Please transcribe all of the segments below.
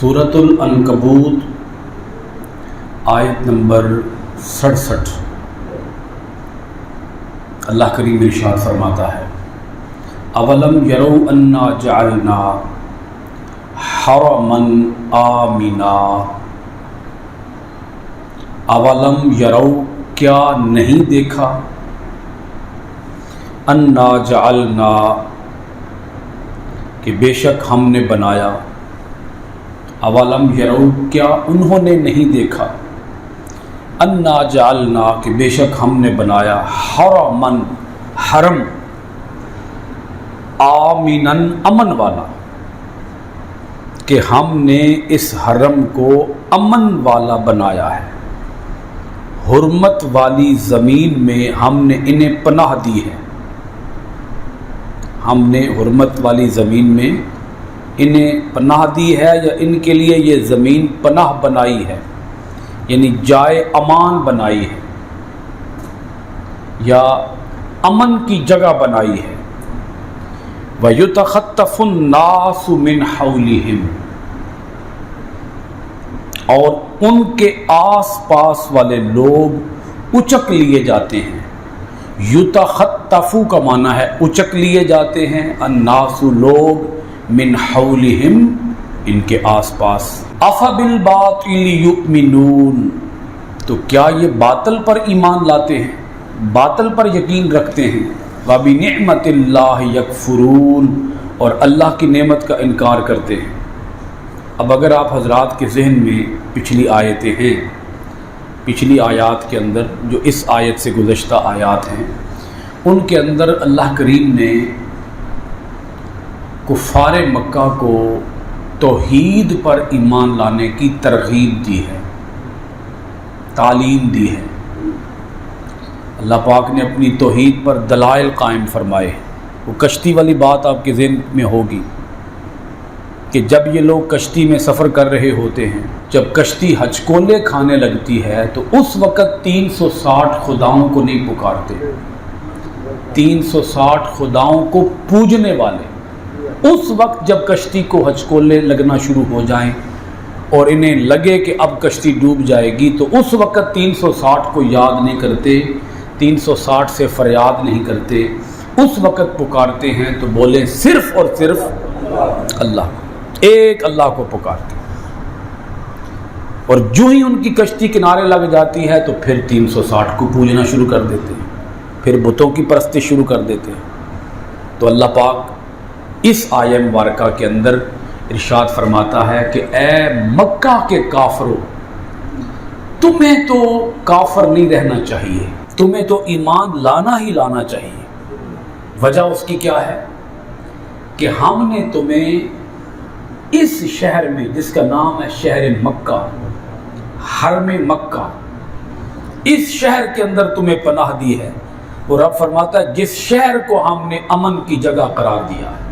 सूरतुल अनकबूत आयत नंबर 67। अल्लाह करीम इरशाद फरमाता है, अवलम यरौ अन्ना जअलना हरमन आमिना। अवलम यरौ, क्या नहीं देखा, अन्ना जअलना, कि बेशक हमने बनाया। अवलम यरौ, क्या उन्होंने नहीं देखा, अन्ना जअलना, कि बेशक हमने बनाया, हरमन, हरम, आमिनन, अमन वाला, कि हमने इस हरम को अमन वाला बनाया है। हुर्मत वाली ज़मीन में हमने इन्हें पनाह दी है। हमने हुर्मत वाली ज़मीन में इन्हें पनाह दी है, या इनके लिए ये ज़मीन पनाह बनाई है, यानी जाए अमान बनाई है, या अमन की जगह बनाई है। वयुतखत्तफुन्नासु मिन हौलिहिम, और उनके आस पास वाले लोग उचक लिए जाते हैं। युतखत्तफु का माना है उचक लिए जाते हैं, अन्नासु लोग, मिन हौलिहिम, इनके आसपास। अफबिल बातिल युमिनून, तो क्या ये बातिल पर ईमान लाते हैं, बातिल पर यकीन रखते हैं। वबि निअमतिल्लाहि यकफुरून, और अल्लाह की नेमत का इनकार करते हैं। अब अगर आप हजरात के जहन में पिछली आयतें हैं, पिछली आयात के अंदर जो इस आयत से गुज़श्ता आयात हैं, उनके अंदर अल्लाह करीम ने कुफ़ार मक्का को तौहीद पर ईमान लाने की तरगीब दी है, तालीम दी है। अल्लाह पाक ने अपनी तौहीद पर दलाइल कायम फरमाए। वो कश्ती वाली बात आपके ज़हन में होगी कि जब ये लोग कश्ती में सफ़र कर रहे होते हैं, जब कश्ती हचकोले खाने लगती है, तो उस वक़्त 360 खुदाओं को नहीं पुकारते। 360 खुदाओं को पूजने वाले उस वक्त जब कश्ती को हचकोले लगना शुरू हो जाएं और इन्हें लगे कि अब कश्ती डूब जाएगी, तो उस वक्त 360 को याद नहीं करते, 360 से फरियाद नहीं करते। उस वक्त पुकारते हैं तो बोले सिर्फ़ और सिर्फ अल्लाह, एक अल्लाह को पुकारते। और जो ही उनकी कश्ती किनारे लग जाती है तो फिर 360 को पूजना शुरू कर देते हैं, फिर बुतों की परस्ती शुरू कर देते हैं। तो अल्लाह पाक इस आयत मुबारका के अंदर इरशाद फरमाता है कि ए मक्का के काफरों, तुम्हें तो काफर नहीं रहना चाहिए, तुम्हें तो ईमान लाना ही लाना चाहिए। वजह उसकी क्या है कि हमने तुम्हें इस शहर में, जिसका नाम है शहर मक्का, हरम मक्का, इस शहर के अंदर तुम्हें पनाह दी है। और रब फरमाता है जिस शहर को हमने अमन की जगह करार दिया है।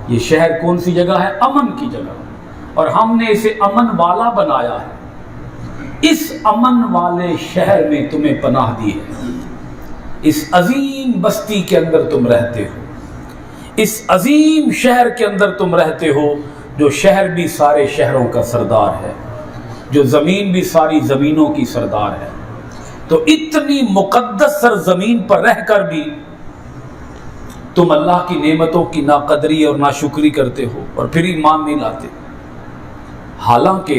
ये शहर कौन सी जगह है? अमन की जगह, और हमने इसे अमन वाला बनाया है। इस अमन वाले शहर में तुम्हें पनाह दी है। इस अजीम बस्ती के अंदर तुम रहते हो, इस अजीम शहर के अंदर तुम रहते हो, जो शहर भी सारे शहरों का सरदार है, जो ज़मीन भी सारी ज़मीनों की सरदार है। तो इतनी मुक़द्दस सरज़मीन पर रहकर भी तुम अल्लाह की नेमतों की नाकदरी और नाशुक्री करते हो और फिर ईमान नहीं लाते। हालांकि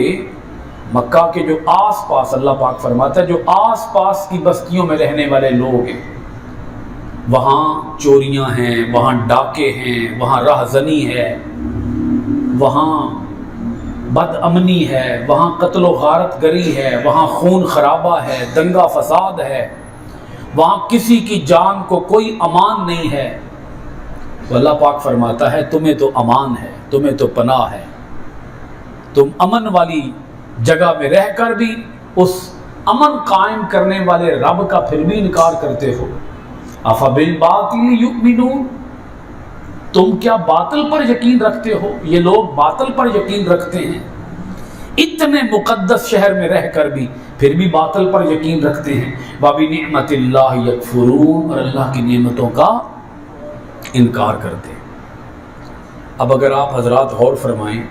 मक्का के जो आस पास, अल्लाह पाक फरमाता है, जो आस पास की बस्तियों में रहने वाले लोग हैं, वहाँ चोरियाँ हैं, वहाँ डाके हैं, वहाँ राहज़नी है, वहाँ बदअमनी है, वहाँ कत्ल गारत गरी है, वहाँ खून खराबा है, दंगा फसाद है, वहाँ किसी की जान को कोई अमान नहीं है। तो अल्लाह पाक फरमाता है तुम्हें तो अमान है, तुम्हें तो पनाह है। तुम अमन वाली जगह में रहकर भी उस अमन कायम करने वाले रब का फिर भी इनकार करते हो। अफबिल बातिल युमिनून, तुम क्या बातिल पर यकीन रखते हो? ये लोग बातिल पर यकीन रखते हैं, इतने मुक़द्दस शहर में रहकर भी फिर भी बातिल पर यकीन रखते हैं। वबि निअमतिल्लाहि यकफुरून, और अल्लाह की नेमतों का इनकार करते हैं। अब अगर आप हजरात गौर फरमाएं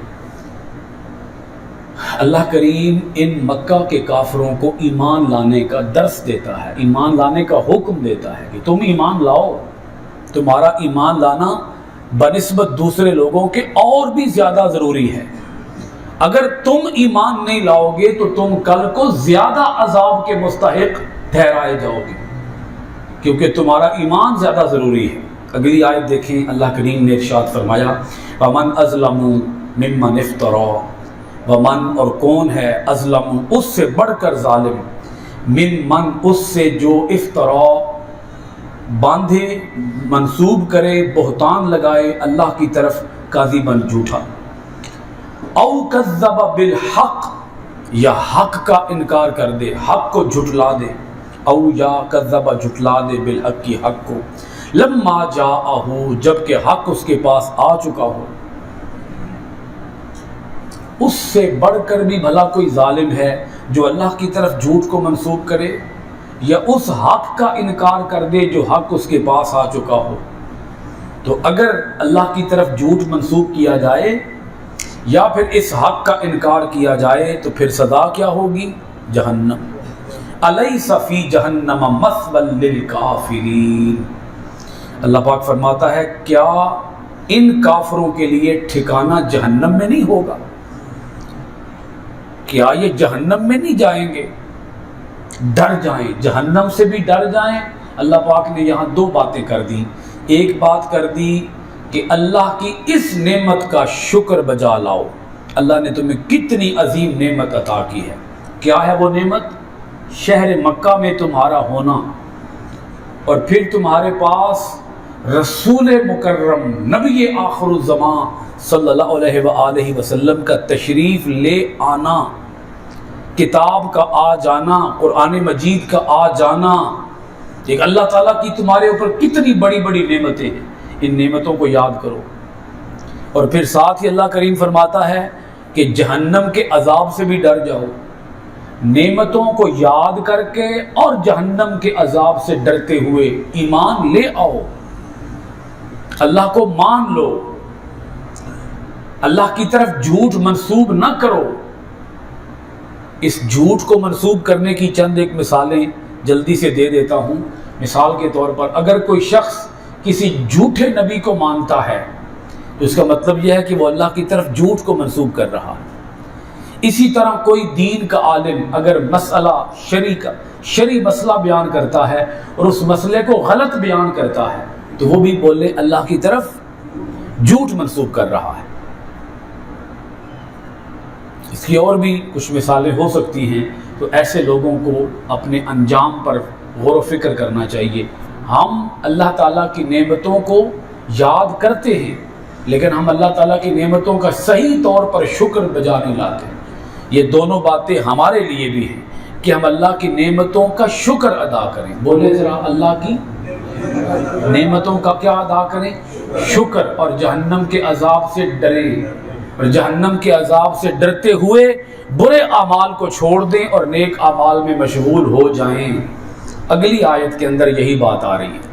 اللہ کریم ان مکہ کے کافروں کو ایمان لانے کا درس دیتا ہے، ایمان لانے کا حکم دیتا ہے کہ تم ایمان لاؤ۔ تمہارا ایمان لانا بنسبت دوسرے لوگوں کے اور بھی زیادہ ضروری ہے۔ اگر تم ایمان نہیں لاؤ گے تو تم کل کو زیادہ عذاب کے مستحق ٹھہرائے جاؤ گے، کیونکہ تمہارا ایمان زیادہ ضروری ہے۔ اگلی آیت دیکھیں، اللہ کریم نے ارشاد فرمایا وَمَنْ أَظْلَمُ مِمَّنِ افْتَرَى، ومن اور کون ہے، اظلم اس سے بڑھ کر ظالم، من اس سے جو افترا باندھے، منسوب کرے، بہتان لگائے اللہ کی طرف، کاذباً جھوٹا، او کذب بالحق یا حق کا انکار کر دے، حق کو جھٹلا دے، او یا کذب جھٹلا دے بالحق کی حق کو، لما جاءہ جب کہ حق اس کے پاس آ چکا ہو۔ اس سے بڑھ کر بھی بھلا کوئی ظالم ہے جو اللہ کی طرف جھوٹ کو منسوب کرے یا اس حق کا انکار کر دے جو حق اس کے پاس آ چکا ہو۔ تو اگر اللہ کی طرف جھوٹ منسوب کیا جائے یا پھر اس حق کا انکار کیا جائے تو پھر سزا کیا ہوگی؟ جہنم۔ الیس فی جہنم مثوی للکافرین، اللہ پاک فرماتا ہے کیا ان کافروں کے لیے ٹھکانہ جہنم میں نہیں ہوگا؟ کیا یہ جہنم میں نہیں جائیں گے؟ ڈر جائیں، جہنم سے بھی ڈر جائیں۔ اللہ پاک نے یہاں دو باتیں کر دی، ایک بات کر دی کہ اللہ کی اس نعمت کا شکر بجا لاؤ، اللہ نے تمہیں کتنی عظیم نعمت عطا کی ہے۔ کیا ہے وہ نعمت؟ شہر مکہ میں تمہارا ہونا، اور پھر تمہارے پاس رسول مکرم نبی آخر الزمان صلی اللہ علیہ وآلہ وسلم کا تشریف لے آنا، کتاب کا آ جانا، قرآن مجید کا آ جانا، ایک اللہ تعالیٰ کی تمہارے اوپر کتنی بڑی بڑی نعمتیں ہیں، ان نعمتوں کو یاد کرو۔ اور پھر ساتھ ہی اللہ کریم فرماتا ہے کہ جہنم کے عذاب سے بھی ڈر جاؤ، نعمتوں کو یاد کر کے اور جہنم کے عذاب سے ڈرتے ہوئے ایمان لے آؤ، اللہ کو مان لو، اللہ کی طرف جھوٹ منسوب نہ کرو۔ اس جھوٹ کو منسوب کرنے کی چند ایک مثالیں جلدی سے دے دیتا ہوں۔ مثال کے طور پر اگر کوئی شخص کسی جھوٹے نبی کو مانتا ہے تو اس کا مطلب یہ ہے کہ وہ اللہ کی طرف جھوٹ کو منسوب کر رہا ہے۔ اسی طرح کوئی دین کا عالم اگر مسئلہ شرعی مسئلہ بیان کرتا ہے اور اس مسئلے کو غلط بیان کرتا ہے تو وہ بھی بولے اللہ کی طرف جھوٹ منسوب کر رہا ہے۔ اس کی اور بھی کچھ مثالیں ہو سکتی ہیں، تو ایسے لوگوں کو اپنے انجام پر غور و فکر کرنا چاہیے۔ ہم اللہ تعالیٰ کی نعمتوں کو یاد کرتے ہیں لیکن ہم اللہ تعالیٰ کی نعمتوں کا صحیح طور پر شکر بجا نہیں لاتے۔ یہ دونوں باتیں ہمارے لیے بھی ہیں کہ ہم اللہ کی نعمتوں کا شکر ادا کریں۔ بولے ذرا، اللہ کی نعمتوں کا کیا ادا کریں؟ شکر، اور جہنم کے عذاب سے ڈریں، اور جہنم کے عذاب سے ڈرتے ہوئے برے اعمال کو چھوڑ دیں اور نیک اعمال میں مشغول ہو جائیں۔ اگلی آیت کے اندر یہی بات آ رہی ہے۔